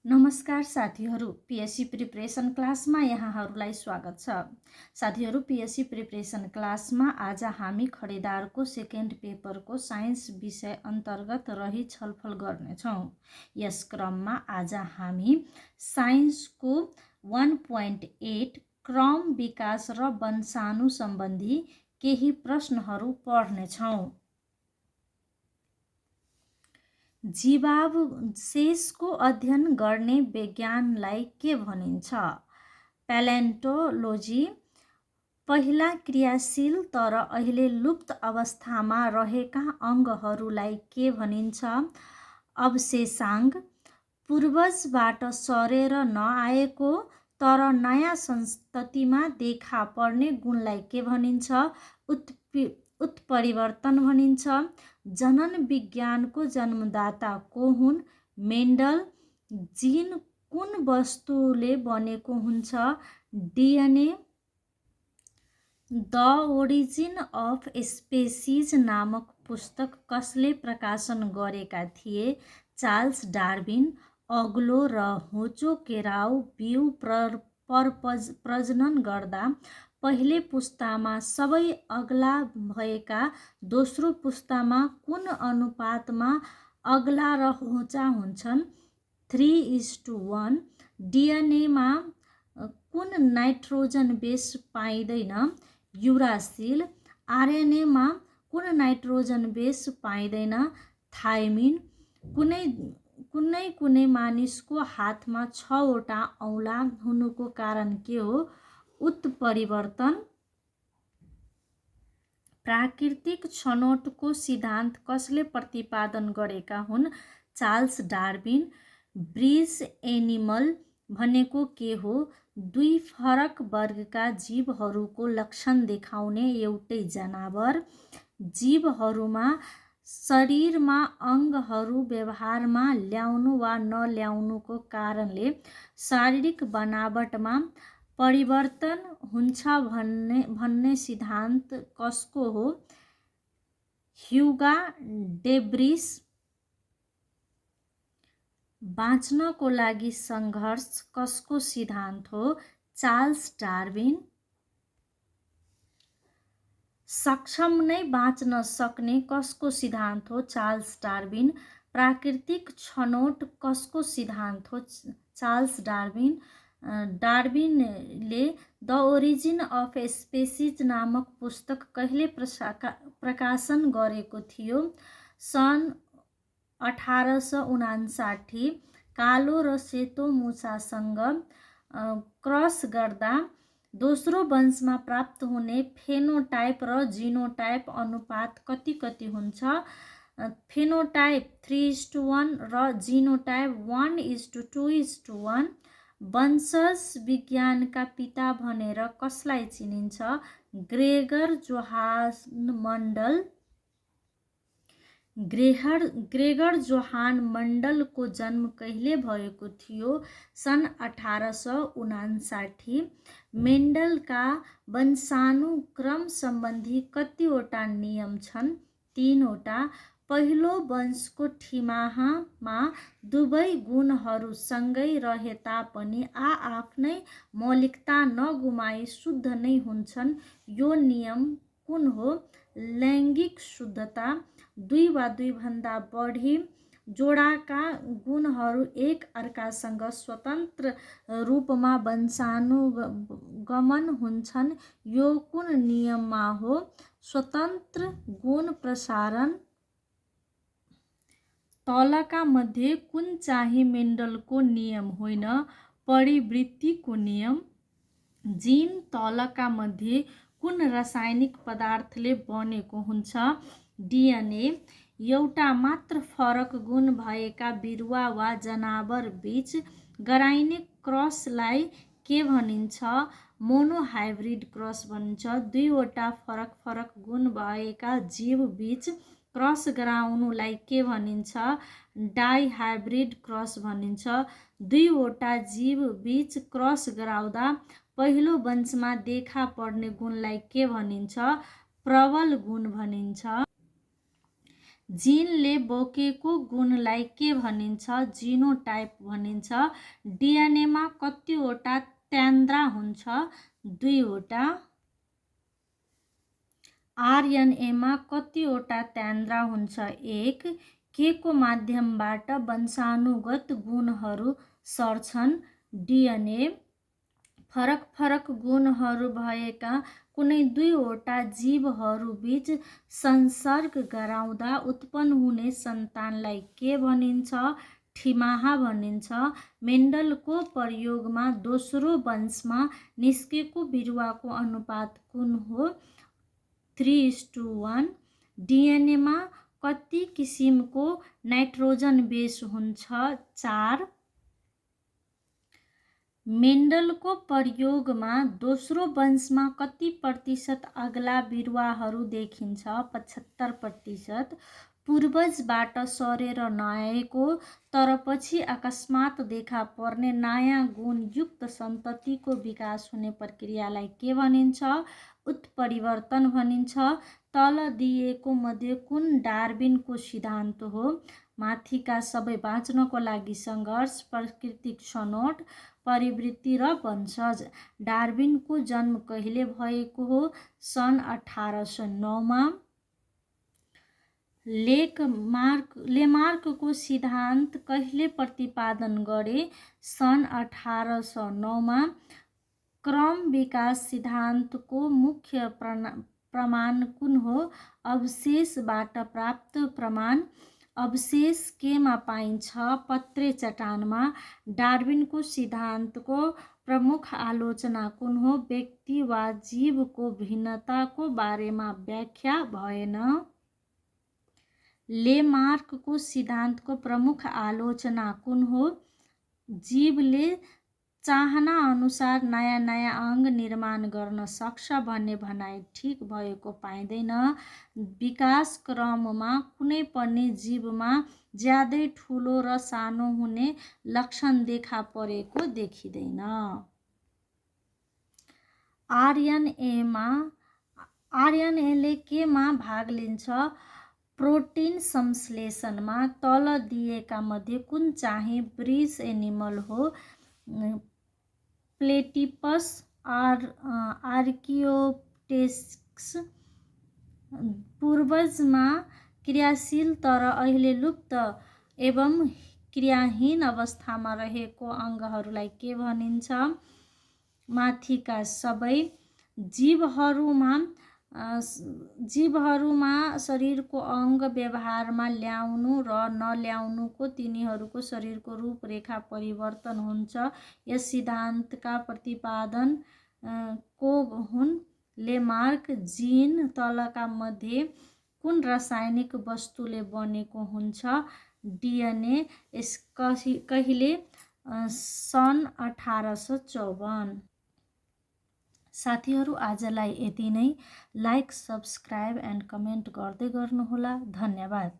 नमस्कार साथीहरू, PSC preparation क्लासमा यहाँहरूलाई स्वागत छ। साथीहरू, पिएससी प्रिपरेसन क्लासमा आज हामी खडेदारको सेकेन्ड पेपरको साइन्स विषय अन्तर्गत रही छलफल गर्नेछौँ। यस क्रममा आज हामी साइन्सको 1.8 क्रम विकास र वंशाणु सम्बन्धी केही प्रश्नहरू पढ्नेछौँ। जीवावशेषको अध्ययन गर्ने विज्ञानलाई के भनिन्छ? प्यालेन्टोलोजी। पहिला क्रियाशील तर अहिले लुप्त अवस्थामा रहेका अङ्गहरूलाई के भनिन्छ? अवशेषाङ्ग। पूर्वजबाट सरेर नआएको तर नयाँ संततिमा देखा पर्ने गुणलाई के भनिन्छ? उत्परिवर्तन भनिन्छ। जनन विज्ञानको जन्मदाता को हुन्? मेन्डल। जीन कुन वस्तुले बनेको हुन्छ? DNA. The origin of species नामक पुस्तक कसले प्रकाशन गरेका थिए? Charles Darwin. अग्लो र होचो केराउ बिउ प्रजनन गर्दा पहिले पुस्तामा सबै अग्ला भएका दोस्रो पुस्तामा कुन अनुपातमा अग्ला र होचा हुन्छन्? 3:1। डिएनएमा कुन नाइट्रोजन बेस पाइँदैन? युरासिल। आरएनएमा कुन नाइट्रोजन बेस पाइँदैन? थाइमिन। कुनै मानिसको हातमा 6वटा औँला हुनुको कारण के हो? उत्परिवर्तन। प्राकृतिक छनौटको सिद्धान्त कसले प्रतिपादन गरेका हुन्? Charles Darwin. ब्रिज एनिमल भनेको के हो? दुई फरक वर्गका जीवहरूको लक्षण देखाउने एउटै जनावर। जीवहरूमा शरीरमा अङ्गहरू व्यवहारमा ल्याउनु वा नल्याउनुको कारणले शारीरिक बनावटमा परिवर्तन हुन्छ भन्ने सिद्धान्त कसको हो? Hugo de Vries. बाँच्नको लागि सङ्घर्ष कसको सिद्धान्त हो? Charles Darwin. सक्षम नै बाँच्न सक्ने कसको सिद्धान्त हो? Charles Darwin. प्राकृतिक छनौट कसको सिद्धान्त हो? Charles Darwin. डार्विनले द ओरिजिन अफ स्पेसिज नामक पुस्तक कहिले प्रकाशन गरेको थियो? सन् 1859। कालो र सेतो मुसासँग क्रस गर्दा दोस्रो वंशमा प्राप्त हुने फेनोटाइप र जिनोटाइप अनुपात कति हुन्छ? फेनोटाइप 3:1 र जिनोटाइप 1:2:1। वंशज विज्ञानका पिता भनेर कसलाई चिनिन्छ? ग्रेगर जोहान मण्डल। ग्रेगर जोहान मण्डलको जन्म कहिले भएको थियो? सन् 1859। मेन्डलका वंशानुक्रम सम्बन्धी कतिवटा नियम छन्? 3वटा। पहिलो वंशको ठिमाहामा दुवै गुणहरू सँगै रहे तापनि आफ्नै मौलिकता नगुमाई शुद्ध नै हुन्छन्। यो नियम कुन हो? लैङ्गिक शुद्धता। दुई वा दुईभन्दा बढी जोडाका गुणहरू एक अर्कासँग स्वतन्त्र रूपमा वंशानुगमन हुन्छन्। यो कुन नियममा हो? स्वतन्त्र गुण प्रसारण। तलका मध्ये कुन चाहिँ मेन्डलको नियम होइन? परिवृत्तिको नियम। जीन तलका मध्ये कुन रासायनिक पदार्थले बनेको हुन्छ? डिएनए। एउटा मात्र फरक गुण भएका बिरुवा वा जनावर बीच गराइने क्रसलाई के भनिन्छ? मोनोहाइब्रिड क्रस भनिन्छ। दुईवटा फरक गुण भएका जीव बीच क्रस गराउनुलाई के भनिन्छ? डाइहाइब्रिड क्रस भनिन्छ। दुईवटा जीव बीच क्रस गराउँदा पहिलो वंशमा देखा पर्ने गुणलाई के भनिन्छ? प्रबल गुण भनिन्छ। जिनले बोकेको गुणलाई के भनिन्छ? जिनोटाइप भनिन्छ। डिएनएमा कतिवटा त्यान्द्रा हुन्छ? 2 वटा। आरएनएमा कतिवटा त्यान्द्रा हुन्छ? 1। के को माध्यमबाट वंशानुगत गुणहरू सर्छन्? डिएनए। फरक फरक गुणहरू भएका कुनै 2 वटा जीवहरूबीच संसर्ग गराउँदा उत्पन्न हुने सन्तानलाई के भनिन्छ? ठिमाहा भनिन्छ। मेन्डलको प्रयोगमा दोस्रो वंशमा निस्केको बिरुवाको अनुपात कुन हो? 3:1। डिएनएमा कति किसिमको नाइट्रोजन बेस हुन्छ? 4। मेन्डलको प्रयोगमा दोस्रो वंशमा कति प्रतिशत अग्ला बिरुवाहरू देखिन्छ? 75%। पूर्वजबाट सरेर नआएको तर पछि अकस्मात देखा पर्ने नयाँ गुणयुक्त सन्ततिको विकास हुने प्रक्रियालाई के भनिन्छ? उत्परिवर्तन भनिन्छ। तल दिएको मध्ये कुन डार्विनको सिद्धान्त हो? माथिका सबै बाँच्नको लागि सङ्घर्ष, प्राकृतिक छनौट, परिवृत्ति र वंशज। डार्विनको जन्म कहिले भएको हो? सन् 1809 मा। लेमार्कको सिद्धान्त कहिले प्रतिपादन गरे? सन् 1809 मा। क्रम विकास सिद्धान्तको मुख्य प्रमाण कुन हो? अवशेषबाट प्राप्त प्रमाण। अवशेष केमा पाइन्छ? पत्रे चट्टानमा। डार्विनको सिद्धान्तको प्रमुख आलोचना कुन हो? व्यक्ति वा जीवको भिन्नताको बारेमा व्याख्या भएन। लेमार्कको सिद्धान्तको प्रमुख आलोचना कुन हो? जीवले चाहना अनुसार नयाँ नयाँ अङ्ग निर्माण गर्न सक्छ भन्ने भनाइ ठिक भएको पाइँदैन। विकास क्रममा कुनै पनि जीवमा ज्यादै ठुलो र सानो हुने लक्षण देखा परेको देखिँदैन। आरएनएले केमा भाग लिन्छ? प्रोटिन संश्लेषणमा। तल दिएका मध्ये कुन चाहिँ ब्रिज एनिमल हो? Platypus, archaeopteryx. पूर्वजमा क्रियाशील तर अहिले लुप्त एवं क्रियाहीन अवस्थामा रहेको अङ्गहरूलाई के भनिन्छ? माथिका सबै। जीवहरूमा शरीरको अङ्ग व्यवहारमा ल्याउनु र नल्याउनुको तिनीहरूको शरीरको रूपरेखा परिवर्तन हुन्छ। यस सिद्धान्तका प्रतिपादन को हुन्? लेमार्क। जिन तलका मध्ये कुन रासायनिक वस्तुले बनेको हुन्छ? डिएनए। यस कहिले? सन् 1854। साथीहरू, आजलाई यति नै। लाइक, सब्सक्राइब एन्ड कमेन्ट गर्दै गर्नुहोला। धन्यवाद।